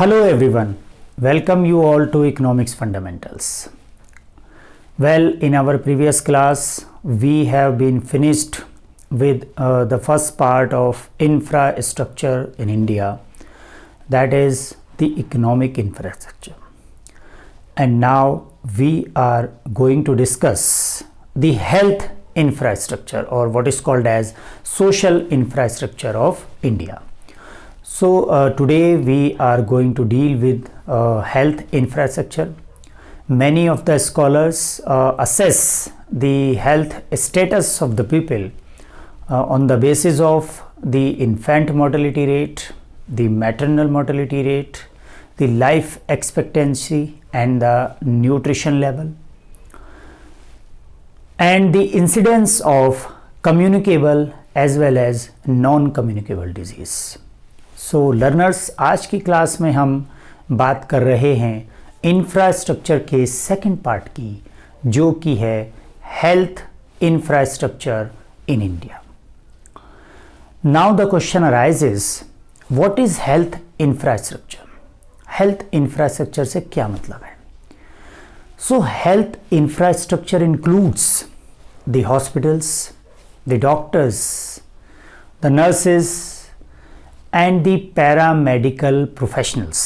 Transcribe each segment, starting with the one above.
Hello everyone, welcome you all to Economics Fundamentals. Well, in our previous class, we have been finished with the first part of infrastructure in India, that is the economic infrastructure. And now we are going to discuss the health infrastructure, or what is called as social infrastructure of India. So today we are going to deal with health infrastructure. Many of the scholars assess the health status of the people on the basis of the infant mortality rate, the maternal mortality rate, the life expectancy and the nutrition level, and the incidence of communicable as well as non-communicable disease. So learners, आज की class में हम बात कर रहे हैं infrastructure के second part की, जो कि है health infrastructure in India. Now the question arises, what is health infrastructure? Health infrastructure से क्या मतलब है? सो health infrastructure includes the hospitals, the doctors, the nurses and the paramedical professionals.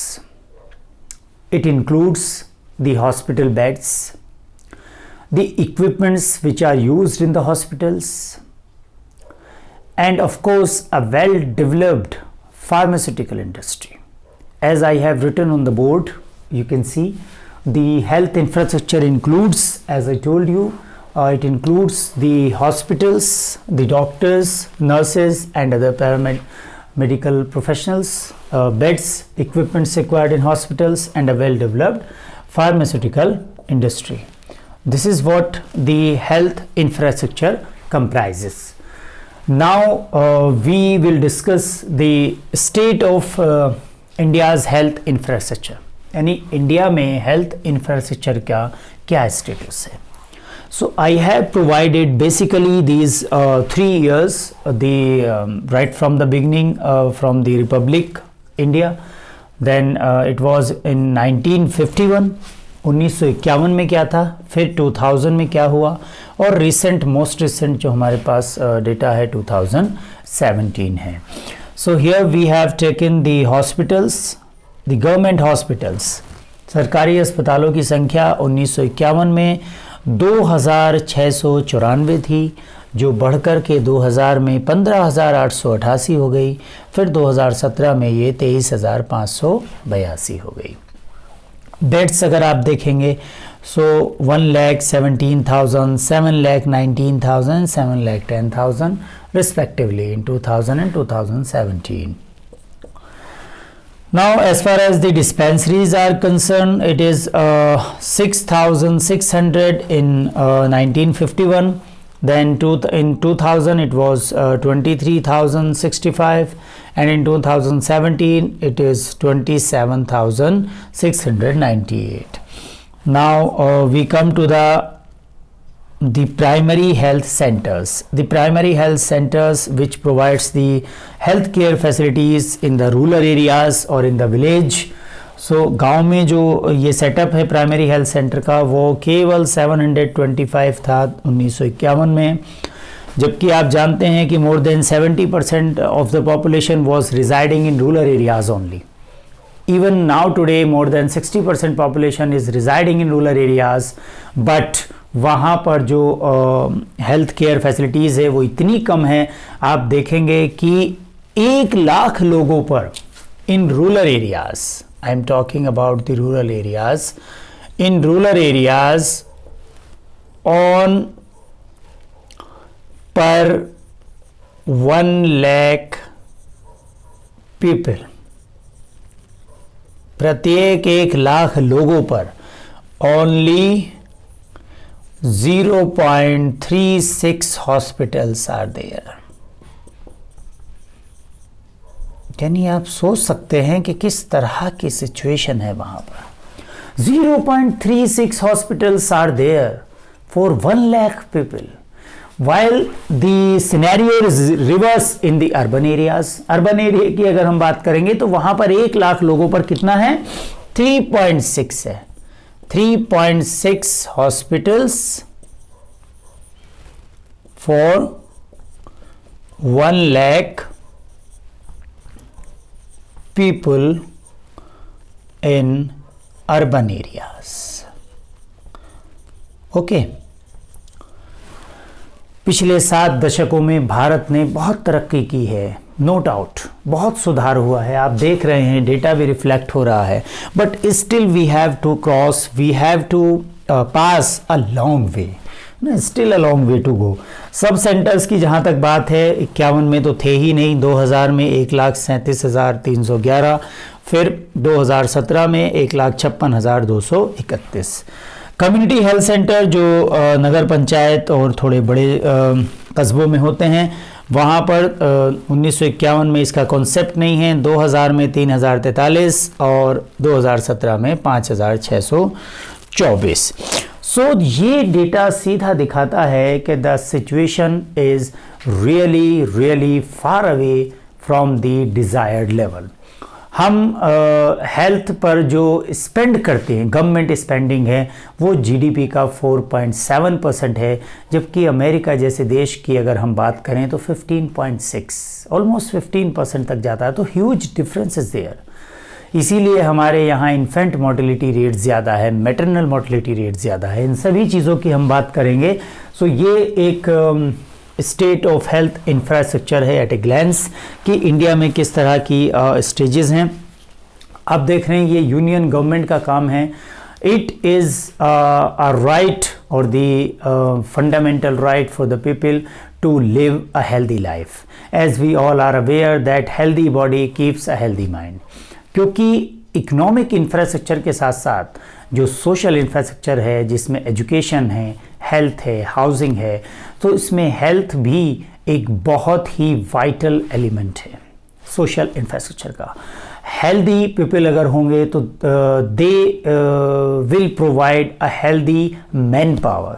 It includes the hospital beds, the equipments which are used in the hospitals, and of course a well developed pharmaceutical industry. As I have written on the board, you can see the health infrastructure includes, as I told you, it includes the hospitals, the doctors, nurses and other medical professionals, beds, equipments required in hospitals and a well developed pharmaceutical industry. This is what the health infrastructure comprises. Now we will discuss the state of India's health infrastructure. यानी India में health infrastructure का क्या status है? So I have provided basically these 3 years, right from the beginning, from the Republic India. Then it was in 1951, 1951 में क्या था, फिर 2000 में क्या हुआ, और most recent जो हमारे पास डेटा है 2017 है. So here we have taken the hospitals, the government hospitals. सरकारी अस्पतालों की संख्या 1951 में 2694 थी, जो बढ़कर के 2000 में 15,888 हो गई, फिर 2017 में ये 23,582 हो गई. बेड्स अगर आप देखेंगे, सो 1,17,000, 7,19,000, 7,10,000 respectively in 2000 and 2017. Now, as far as the dispensaries are concerned, it is 6,600 in 1951. Then in 2000 it was 23,065, and in 2017 it is 27,698. Now we come to the primary health centers. The primary health centers which provides the healthcare facilities in the rural areas or in the village. So गांव में जो ये setup है primary health centre का, वो केवल 725 था 1951 में, जबकि आप जानते हैं कि more than 70% of the population was residing in rural areas only. Even now today more than 60% population is residing in rural areas, but वहाँ पर जो हेल्थ केयर फैसिलिटीज़ है वो इतनी कम है. आप देखेंगे कि 1 लाख लोगों पर in rural areas, I am talking about the rural areas, in rural areas on पर 1 लाख पीपल, प्रत्येक 1 लाख लोगों पर ओनली 0.36 hospitals are there. यानी आप सोच सकते हैं कि किस तरह की सिचुएशन है वहां पर. 0.36 hospitals are there for 1 lakh people. while the scenario is reverse in the urban areas. Urban area की अगर हम बात करेंगे तो वहां पर 1 लाख लोगों पर कितना है, 3.6 है, 3.6 hospitals for 1 lakh people in urban areas. Okay पिछले 7 दशकों में भारत ने बहुत तरक्की की है, नो डाउट, बहुत सुधार हुआ है, आप देख रहे हैं, डेटा भी रिफ्लेक्ट हो रहा है, but still we have to cross, we have to pass a long way, still a long way to go. Sub centres की जहाँ तक बात है 51 में तो थे ही नहीं, 2000 में 1,37,311, फिर 2017 में 1,56,231. कम्युनिटी हेल्थ सेंटर जो नगर पंचायत और थोड़े बड़े कस्बों में होते हैं, वहाँ पर 1951 में इसका कॉन्सेप्ट नहीं है, 2000 में 3,043 और 2017 में 5,624. सो ये डेटा सीधा दिखाता है कि the situation is really far away from the desired level. हम हेल्थ पर जो स्पेंड करते हैं, गवर्नमेंट स्पेंडिंग है, वो जीडीपी का 4.7% है, जबकि अमेरिका जैसे देश की अगर हम बात करें तो 15.6, ऑलमोस्ट 15% तक जाता है. तो ह्यूज डिफरेंस इज देयर. इसीलिए हमारे यहाँ इन्फेंट मोर्टेलिटी रेट ज़्यादा है, मैटरनल मोर्टेलिटी रेट ज़्यादा है. इन सभी चीज़ों की हम बात करेंगे. सो ये एक स्टेट ऑफ हेल्थ इंफ्रास्ट्रक्चर है एट ए ग्लैंस कि इंडिया में किस तरह की स्टेजेस हैं. आप देख रहे हैं ये यूनियन गवर्नमेंट का काम है. इट इज़ अ राइट और the fundamental right for the people to live a healthy life. As we all are aware that healthy body keeps a healthy mind. क्योंकि इकोनॉमिक इंफ्रास्ट्रक्चर के साथ साथ जो social infrastructure है, जिसमें education है, health है, हाउसिंग है, तो इसमें हेल्थ भी एक बहुत ही वाइटल एलिमेंट है सोशल इंफ्रास्ट्रक्चर का. हेल्दी पीपल अगर होंगे तो they will provide a healthy manpower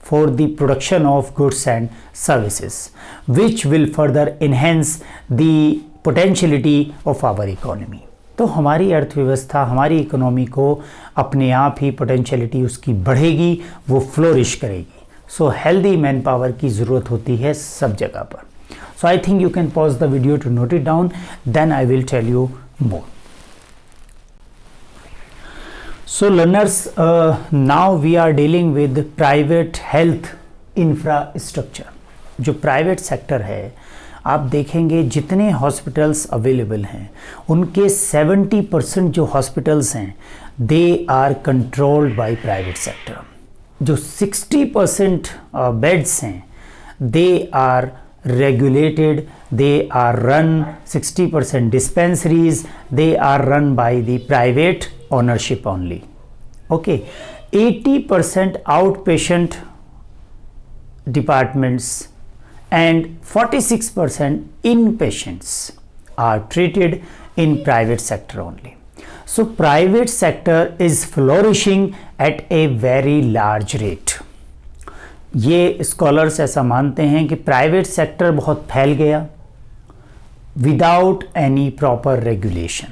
for the production of goods and services which will further enhance the potentiality of our economy. तो हमारी अर्थव्यवस्था, हमारी इकोनॉमी को अपने आप ही पोटेंशियलिटी उसकी बढ़ेगी, वो फ्लोरिश करेगी. सो हेल्दी मैन पावर की ज़रूरत होती है सब जगह पर. So I think you can pause the video to note it down, then I will tell you more. So learners, now we are dealing with private health infrastructure. जो private sector है, आप देखेंगे जितने हॉस्पिटल्स अवेलेबल हैं उनके 70% जो hospitals हैं they are controlled by private sector. जो 60% बेड्स हैं they are regulated, they are run 60% dispensaries, they are run by the private ownership only. Okay, 80% outpatient departments and 46% inpatients are treated in private sector only. So private sector is flourishing at a very large rate. ये scholars ऐसा मानते हैं कि private sector बहुत फैल गया without any proper regulation.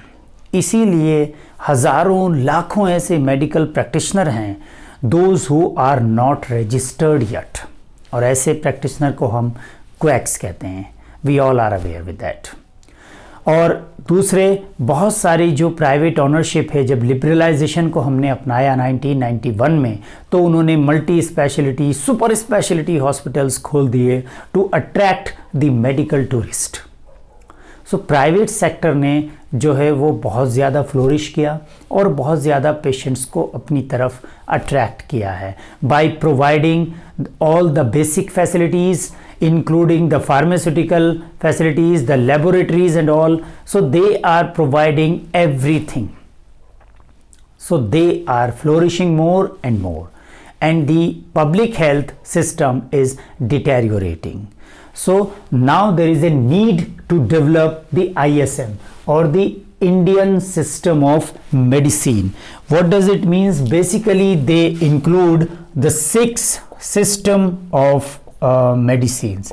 इसीलिए हज़ारों लाखों ऐसे मेडिकल प्रैक्टिशनर हैं those who are not registered yet, और ऐसे प्रैक्टिशनर को हम क्वैक्स कहते हैं. We all are aware with that. और दूसरे बहुत सारी जो प्राइवेट ऑनरशिप है, जब लिबरलाइजेशन को हमने अपनाया 1991 में, तो उन्होंने multi speciality, super speciality hospitals खोल दिए to attract the medical tourist. So private sector ने जो है वो बहुत ज़्यादा फ्लोरिश किया और बहुत ज़्यादा पेशेंट्स को अपनी तरफ अट्रैक्ट किया है by providing all the basic facilities including the pharmaceutical facilities, the laboratories and all. So they are providing everything. So they are flourishing more and more, and the public health system is deteriorating. So now there is a need to develop the ISM or the Indian system of medicine. What does it mean? Basically they include the 6 system of medicines.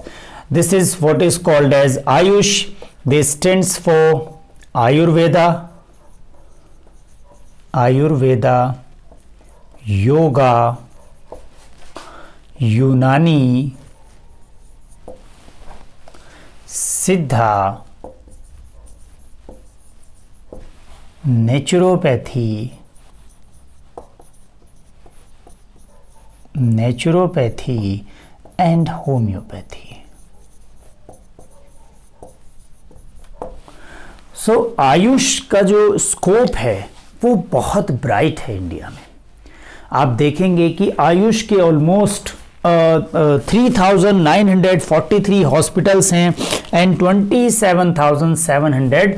This is what is called as Ayush. This stands for Ayurveda, Yoga, Unani, Siddha, naturopathy, and homeopathy. सो आयुष का जो scope है वो बहुत bright है India में. आप देखेंगे कि आयुष के ऑलमोस्ट 3,943 हॉस्पिटल्स हैं एंड 27,700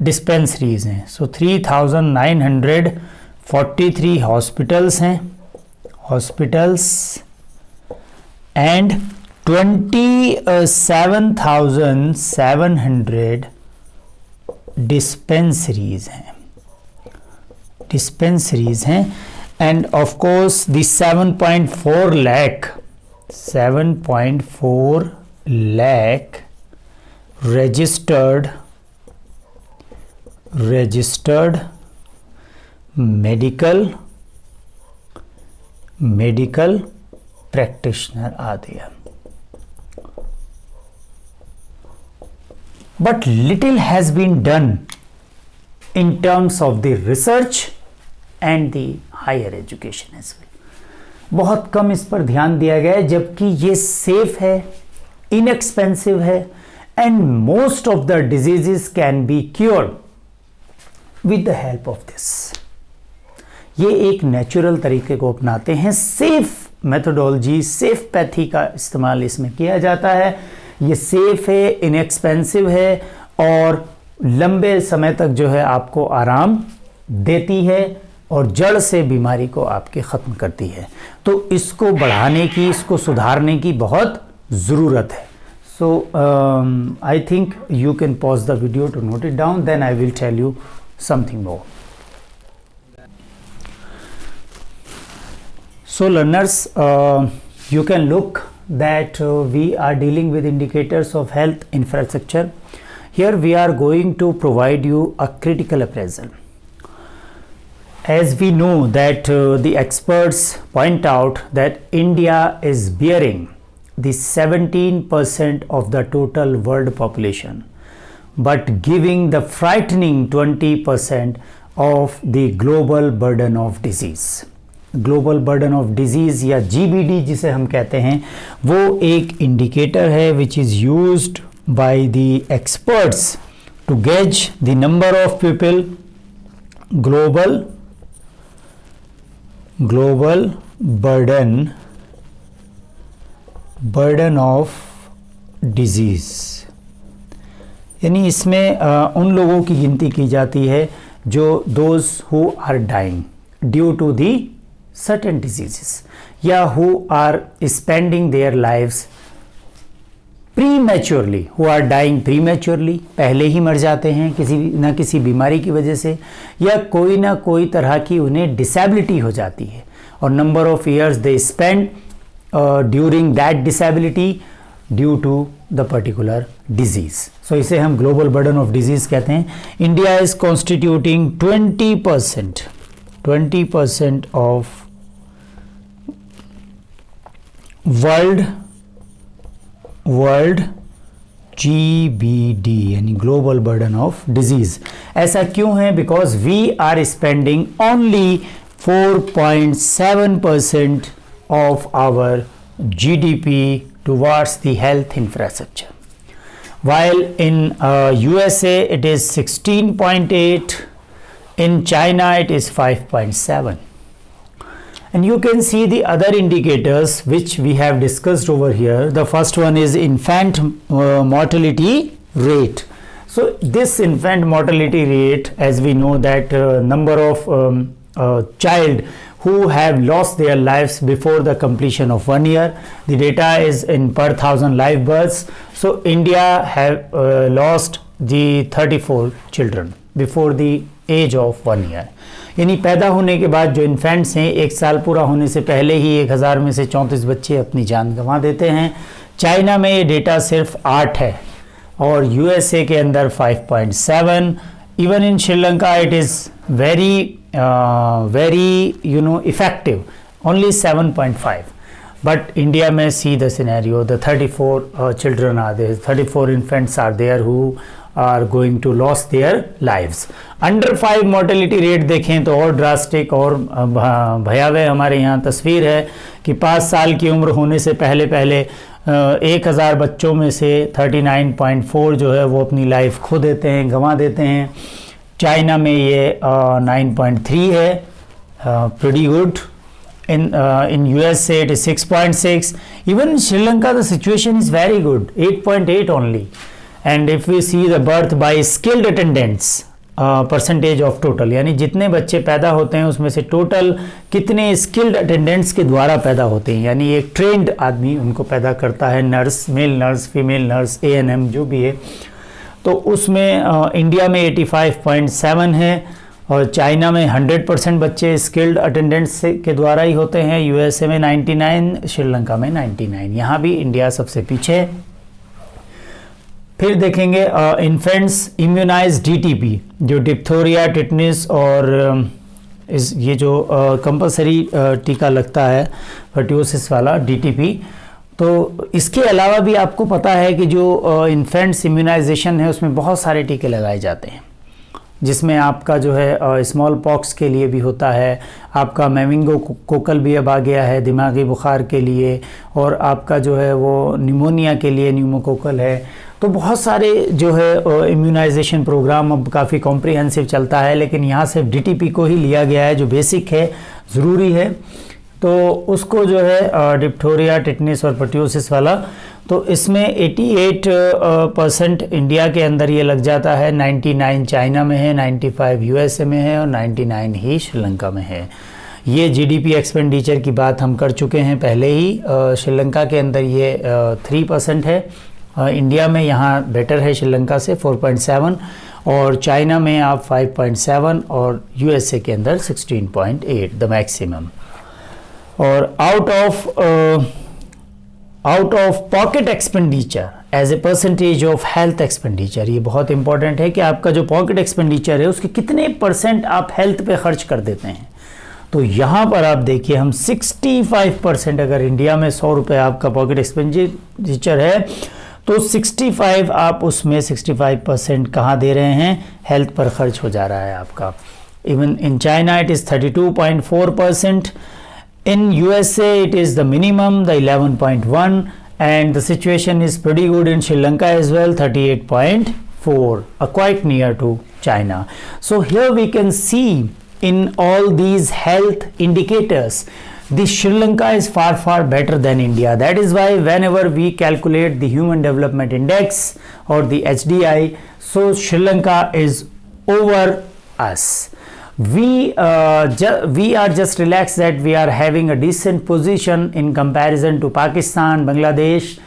डिस्पेंसरीज हैं. सो 3,943 हॉस्पिटल्स एंड 27,700 डिस्पेंसरीज हैं end of course the 7.4 lakh registered medical practitioner are there. But little has been done in terms of the research and the higher education as well. बहुत कम इस पर ध्यान दिया गया है, जबकि ये सेफ है, इनएक्सपेंसिव है and most of the diseases can be cured with the help of this. ये एक नेचुरल तरीके को अपनाते हैं, सेफ मेथोडोलॉजी, सेफ पैथी का इस्तेमाल इसमें किया जाता है. ये सेफ है, इनएक्सपेंसिव है और लंबे समय तक जो है आपको आराम देती है और जड़ से बीमारी को आपके ख़त्म करती है. तो इसको बढ़ाने की, इसको सुधारने की बहुत ज़रूरत है. So I think you can pause the video to note it down, then I will tell you something more. So learners, you can look that we are dealing with indicators of health infrastructure. Here we are going to provide you a critical appraisal. As we know that the experts point out that India is bearing the 17% of the total world population, but giving the frightening 20% of the global burden of disease. Global burden of disease या GBD जिसे हम कहते हैं, वो एक indicator है which is used by the experts to gauge the number of people, global burden of disease. यानी इसमें उन लोगों की गिनती की जाती है जो those who are dying due to the certain diseases या who are spending their lives prematurely, who are dying prematurely, पहले ही मर जाते हैं किसी ना किसी बीमारी की वजह से, या कोई ना कोई तरह की उन्हें डिसेबिलिटी हो जाती है और number of years they spend during that disability due to the particular disease. So इसे हम ग्लोबल बर्डन ऑफ डिजीज कहते हैं. India is constituting 20% of world GBD यानी ग्लोबल बर्डन ऑफ डिजीज. ऐसा क्यों है? Because we are spending only 4.7% of our GDP towards the health infrastructure, while in USA it is 16.8, in China it is 5.7. And you can see the other indicators which we have discussed over here. The first one is infant mortality rate. So this infant mortality rate, as we know that number of child who have lost their lives before the completion of 1 year, the data is in per 1000 live births. So India have lost the 34 children before the age of 1 year, यानी पैदा होने के बाद जो infants हैं 1 साल पूरा होने से पहले ही 1000 में से 34 बच्चे अपनी जान गंवा देते हैं। चाइना में ये डेटा सिर्फ 8 है और यूएसए के अंदर 5.7, even in Sri Lanka it is very effective, only 7.5. But India may see the scenario, the 34 children are there, 34 infants are there who are going to lose their lives. Under 5 mortality rate देखें तो और drastic और भयावह हमारे यहाँ तस्वीर है कि 5 साल की उम्र होने से पहले 1000 बच्चों में से 39.4 जो है वो अपनी लाइफ खो देते हैं, गंवा देते हैं। चाइना में ये 9.3 है, pretty good. In USA it is 6.6. Even in Sri Lanka the situation is very good, 8.8 only. And if we see the birth by skilled attendants percentage of total, यानी जितने बच्चे पैदा होते हैं उसमें से टोटल कितने स्किल्ड अटेंडेंट्स के द्वारा पैदा होते हैं, यानी एक ट्रेंड आदमी उनको पैदा करता है, nurse, male nurse, female nurse, ANM जो भी है, तो उसमें इंडिया में 85.7 है और चाइना में 100% बच्चे स्किल्ड अटेंडेंट्स के द्वारा ही होते हैं, यूएसए में 99, श्रीलंका में 99, यहाँ भी इंडिया सबसे पीछे है। फिर देखेंगे इन्फेंट्स इम्यूनाइज DTP, जो डिप्थोरिया, टिटनिस और ये जो कंपलसरी टीका लगता है पर्ट्यूसिस वाला DTP, तो इसके अलावा भी आपको पता है कि जो इन्फेंट्स इम्यूनाइजेशन है उसमें बहुत सारे टीके लगाए जाते हैं, जिसमें आपका जो है स्मॉल पॉक्स के लिए भी होता है, आपका मेनिंगो कोकल भी अब आ गया है दिमागी बुखार के लिए, और आपका जो है वो निमोनिया के लिए न्यूमोकोकल है। तो बहुत सारे जो है इम्यूनाइजेशन प्रोग्राम अब काफ़ी कॉम्प्रिहेंसिव चलता है, लेकिन यहाँ सिर्फ DTP को ही लिया गया है जो बेसिक है, ज़रूरी है। तो उसको जो है डिप्थोरिया, टिटनिस और पर्ट्यूसिस वाला, तो इसमें 88% इंडिया के अंदर ये लग जाता है, 99 चाइना में है, 95 यूएसए में है और 99 ही श्रीलंका में है। ये GDP एक्सपेंडिचर की बात हम कर चुके हैं पहले ही। श्रीलंका के अंदर ये 3% है, इंडिया में यहाँ बेटर है श्रीलंका से 4.7, और चाइना में आप 5.7 और यूएसए के अंदर 16.8 द मैक्सिमम। और out of pocket expenditure as a percentage of health expenditure, ये बहुत इंपॉर्टेंट है कि आपका जो पॉकेट एक्सपेंडिचर है उसके कितने % आप हेल्थ पे खर्च कर देते हैं। तो यहाँ पर आप देखिए हम 65%, अगर इंडिया में 100 रुपये आपका पॉकेट एक्सपेंडिचर है तो 65 आप उसमें 65% कहाँ दे रहे हैं, हेल्थ पर खर्च हो जा रहा है आपका। Even in China it is 32.4%, in USA it is the minimum, the 11.1, and the situation is pretty good in Sri Lanka as well, 38.4, quite near to China. So here we can see in all these health indicators, the Sri Lanka is far better than India. That is why whenever we calculate the Human Development Index or the HDI, so Sri Lanka is over us. We are just relaxed that we are having a decent position in comparison to Pakistan, Bangladesh,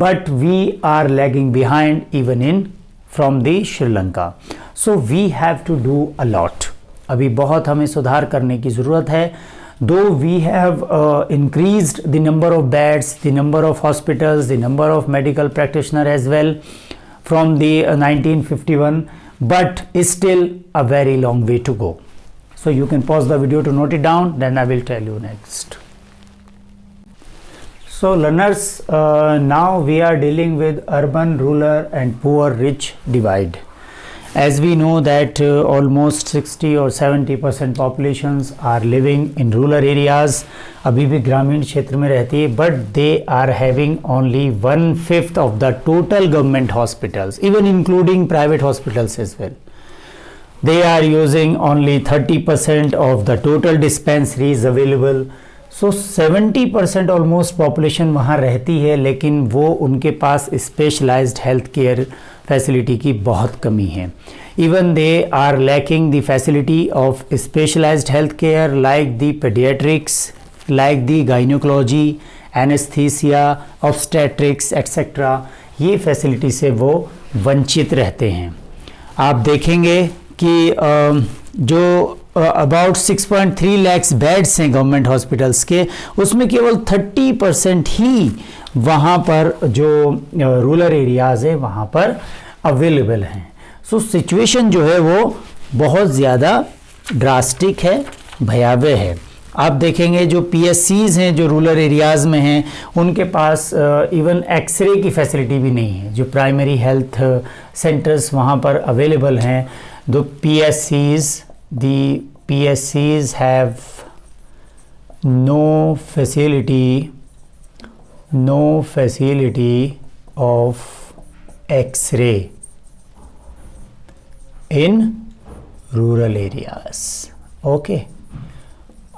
but we are lagging behind even from the Sri Lanka. So we have to do a lot. अभी बहुत हमें सुधार करने की ज़रूरत है. Though we have increased the number of beds, the number of hospitals, the number of medical practitioners as well from the 1951, but is still a very long way to go. So you can pause the video to note it down, then I will tell you next. So learners, now we are dealing with urban, rural and poor, rich divide. As we know that almost 60 or 70% populations are living in rural areas, अभी भी ग्रामीण क्षेत्र में रहती है, but they are having only 1/5 of the total government hospitals, even including private hospitals as well. They are using only 30% of the total dispensaries available. So 70% almost population वहाँ रहती है, लेकिन वो उनके पास specialized health care facility की बहुत कमी है. Even they are lacking the facility of specialized health care like the pediatrics, like the gynecology, anesthesia, obstetrics, etc. ये facility से वो वंचित रहते हैं. आप देखेंगे कि जो अबाउट 6.3 लैक्स बेड्स हैं गवर्नमेंट हॉस्पिटल्स के, उसमें केवल 30% ही वहाँ पर जो रूरल एरियाज़ है वहाँ पर अवेलेबल हैं। सो सिचुएशन जो है वो बहुत ज़्यादा ड्रास्टिक है, भयावह है। आप देखेंगे जो PSCs हैं जो रूरल एरियाज़ में हैं, उनके पास इवन एक्सरे की फैसिलिटी भी नहीं है। जो प्राइमरी हेल्थ सेंटर्स वहाँ पर अवेलेबल हैं, the PSCs have no facility of X-ray in rural areas। Okay,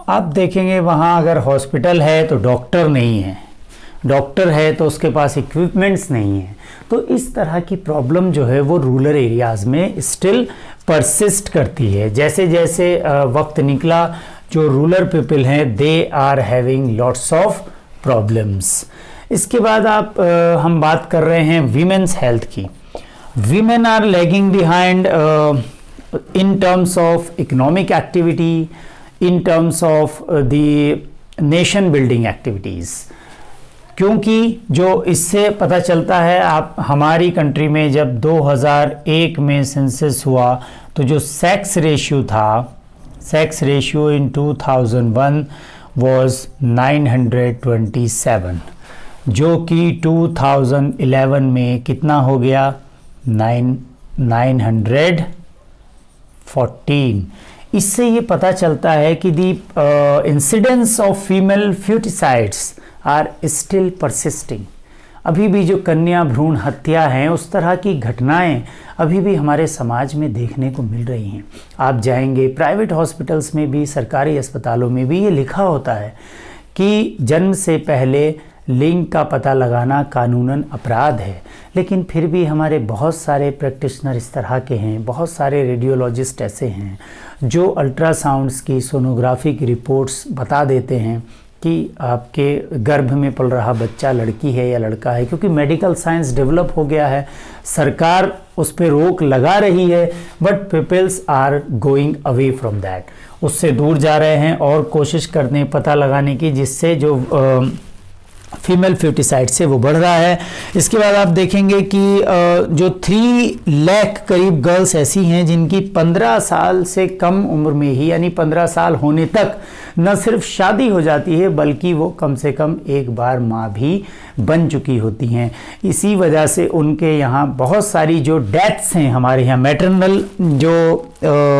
आप देखेंगे वहाँ अगर हॉस्पिटल है तो डॉक्टर नहीं है, डॉक्टर है तो उसके पास इक्विपमेंट्स नहीं है। तो इस तरह की प्रॉब्लम जो है वो रूरल एरियाज़ में स्टिल परसिस्ट करती है। जैसे जैसे वक्त निकला, जो रूरल पीपल हैं they are having lots of problems. इसके बाद हम बात कर रहे हैं वीमेंस हेल्थ की। Women are lagging behind in terms of economic activity, in terms of the nation building activities, क्योंकि जो इससे पता चलता है, आप हमारी कंट्री में जब 2001 में सेंसस हुआ तो जो सेक्स रेशियो था, सेक्स रेशियो इन 2001 वाज 927, जो कि 2011 में कितना हो गया, 914। इससे ये पता चलता है कि the incidence of female foeticides are still persisting. अभी भी जो कन्या भ्रूण हत्या हैं, उस तरह की घटनाएं अभी भी हमारे समाज में देखने को मिल रही हैं। आप जाएंगे प्राइवेट हॉस्पिटल्स में भी, सरकारी अस्पतालों में भी ये लिखा होता है कि जन्म से पहले लिंग का पता लगाना कानूनन अपराध है। लेकिन फिर भी हमारे बहुत सारे प्रैक्टिशनर इस तरह के हैं, बहुत सारे रेडियोलॉजिस्ट ऐसे हैं जो अल्ट्रासाउंड्स की, सोनोग्राफी की रिपोर्ट्स बता देते हैं कि आपके गर्भ में पल रहा बच्चा लड़की है या लड़का है। क्योंकि मेडिकल साइंस डेवलप हो गया है, सरकार उस पर रोक लगा रही है, but peoples are going away from that, उससे दूर जा रहे हैं और कोशिश करते हैं पता लगाने की, जिससे जो फीमेल फ्यूटिसाइड से वो बढ़ रहा है। इसके बाद आप देखेंगे कि जो 3 लाख करीब गर्ल्स ऐसी हैं जिनकी 15 साल से कम उम्र में ही, यानी 15 साल होने तक न सिर्फ शादी हो जाती है बल्कि वो कम से कम एक बार माँ भी बन चुकी होती हैं। इसी वजह से उनके यहाँ बहुत सारी जो डेथ्स हैं हमारे यहाँ, मैटरनल जो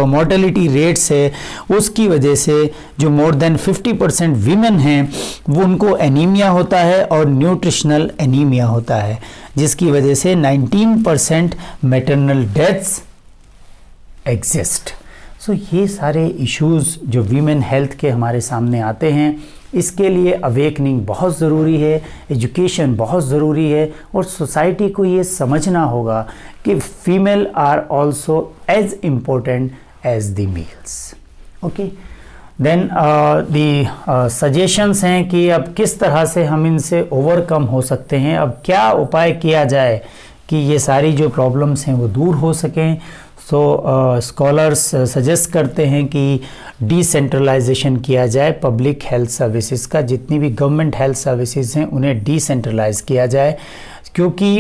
मोर्टेलिटी रेट्स है, उसकी वजह से जो मोर देन 50% वीमेन हैं वो उनको एनीमिया होता है और न्यूट्रिशनल एनीमिया होता है, जिसकी वजह से 19% मैटरनल डेथ्स एग्जिस्ट। सो ये सारे इश्यूज़ जो वीमेन हेल्थ के हमारे सामने आते हैं, इसके लिए अवेकनिंग बहुत ज़रूरी है, एजुकेशन बहुत ज़रूरी है, और सोसाइटी को ये समझना होगा कि female are also as important as the males. Okay, then the suggestions हैं कि अब किस तरह से हम इनसे ओवरकम हो सकते हैं, अब क्या उपाय किया जाए कि ये सारी जो प्रॉब्लम्स हैं वो दूर हो सकें। सो स्कॉलर्स सजेस्ट करते हैं कि डिसेंट्रलाइजेशन किया जाए पब्लिक हेल्थ सर्विसेज का, जितनी भी गवर्नमेंट हेल्थ सर्विसेज हैं उन्हें डिसेंट्रलाइज किया जाए, क्योंकि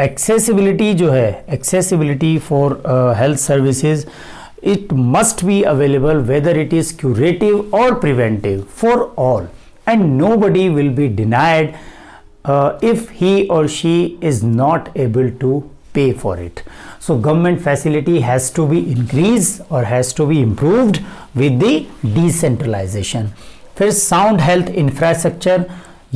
एक्सेसिबिलिटी जो है, accessibility for health services, it must be available whether it is curative or preventive for all, and nobody will be denied if he or she is not able to pay for it. So government facility has to be increased or has to be improved with the decentralization. फिर sound health infrastructure,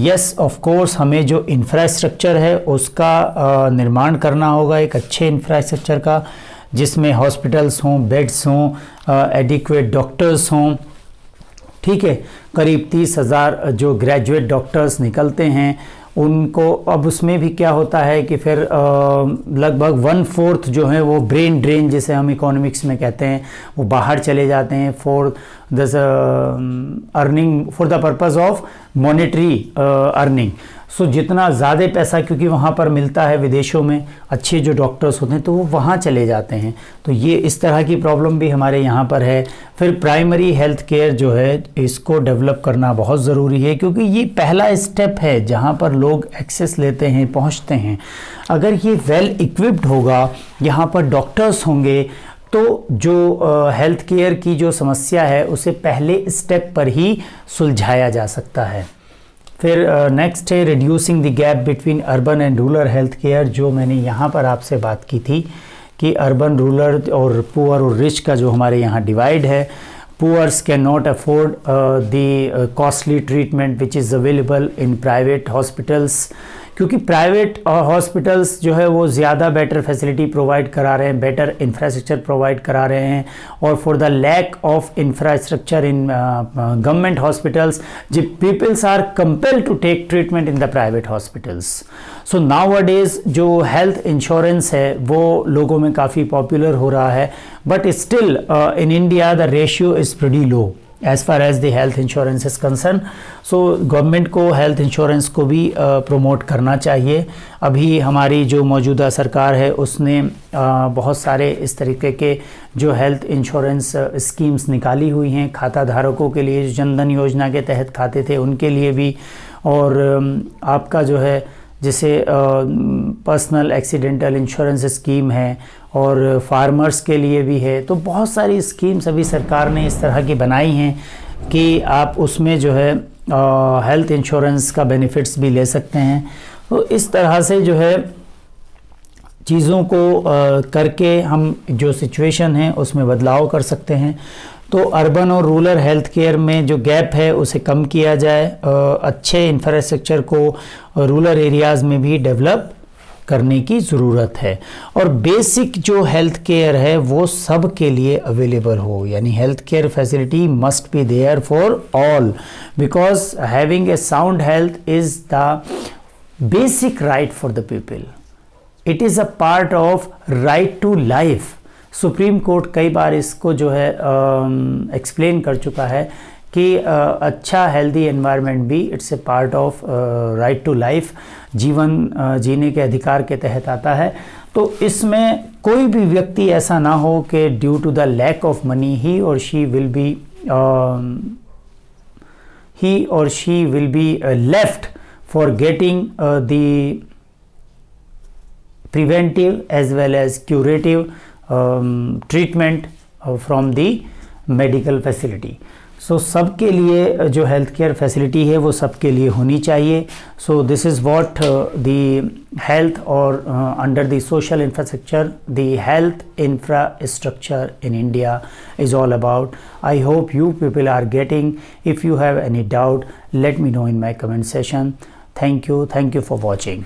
yes of course हमें जो infrastructure है उसका निर्माण करना होगा, एक अच्छे infrastructure का, जिसमें हॉस्पिटल्स हों, बेड्स हों, एडिक्वेट डॉक्टर्स हों। ठीक है, करीब 30,000 जो ग्रेजुएट डॉक्टर्स निकलते हैं उनको, अब उसमें भी क्या होता है कि फिर लगभग 1/4 जो है वो ब्रेन ड्रेन, जिसे हम इकोनॉमिक्स में कहते हैं, वो बाहर चले जाते हैं for the earning, for the purpose of monetary earning. So जितना ज़्यादा पैसा, क्योंकि वहाँ पर मिलता है विदेशों में, अच्छे जो डॉक्टर्स होते हैं तो वो वहाँ चले जाते हैं। तो ये इस तरह की प्रॉब्लम भी हमारे यहाँ पर है। फिर प्राइमरी हेल्थ केयर जो है इसको डेवलप करना बहुत ज़रूरी है, क्योंकि ये पहला स्टेप है जहाँ पर लोग एक्सेस लेते हैं, पहुँचते हैं। अगर ये वेल इक्विप्ड होगा, यहाँ पर डॉक्टर्स होंगे, तो जो हेल्थ केयर की जो समस्या है उसे पहले स्टेप पर ही सुलझाया जा सकता है। फिर नेक्स्ट है reducing the gap between urban and rural health care, जो मैंने यहाँ पर आपसे बात की थी कि अर्बन, रूरल और पुअर और रिच का जो हमारे यहाँ डिवाइड है। Poors can not afford the costly treatment which is available in private hospitals, क्योंकि प्राइवेट हॉस्पिटल्स जो है वो ज़्यादा बेटर फैसिलिटी प्रोवाइड करा रहे हैं, बेटर इंफ्रास्ट्रक्चर प्रोवाइड करा रहे हैं। और for the lack of infrastructure in government hospitals, the peoples are compelled to take treatment in the private hospitals. So nowadays जो हेल्थ इंश्योरेंस है वो लोगों में काफ़ी पॉपुलर हो रहा है, but still in India the ratio is pretty low as far as the health insurance is concerned. So government को हेल्थ इंश्योरेंस को भी प्रमोट करना चाहिए। अभी हमारी जो मौजूदा सरकार है उसने बहुत सारे इस तरीके के जो हेल्थ इंश्योरेंस स्कीम्स निकाली हुई हैं खाता धारकों के लिए, जो जनधन योजना के तहत खाते थे उनके लिए भी, और आपका जो है जैसे पर्सनल एक्सीडेंटल इंश्योरेंस स्कीम है और फार्मर्स के लिए भी है। तो बहुत सारी स्कीम्स अभी सरकार ने इस तरह की बनाई हैं कि आप उसमें जो है हेल्थ इंश्योरेंस का बेनिफिट्स भी ले सकते हैं। तो इस तरह से जो है चीज़ों को करके हम जो सिचुएशन है उसमें बदलाव कर सकते हैं। तो अर्बन और रूरल हेल्थ केयर में जो गैप है उसे कम किया जाए, अच्छे इंफ्रास्ट्रक्चर को रूरल एरियाज़ में भी डेवलप करने की ज़रूरत है, और बेसिक जो हेल्थ केयर है वो सब के लिए अवेलेबल हो, यानी health care facility must be there for all, because having a sound health is the basic right for the people. It is a part of right to life. Supreme Court कई बार इसको जो है explain कर चुका है कि अच्छा हेल्दी एनवायरनमेंट भी it's a part of right to life, जीवन जीने के अधिकार के तहत आता है। तो इसमें कोई भी व्यक्ति ऐसा ना हो कि due to the lack of money ही और she will be left for getting the preventive as well as curative treatment from the medical facility. So सबके लिए जो हेल्थ केयर फैसिलिटी है वो सबके लिए होनी चाहिए। So this is what the health or under the social infrastructure, the health infrastructure in India is all about. I hope you people are getting. If you have any doubt, let me know in my comment section. Thank you for watching.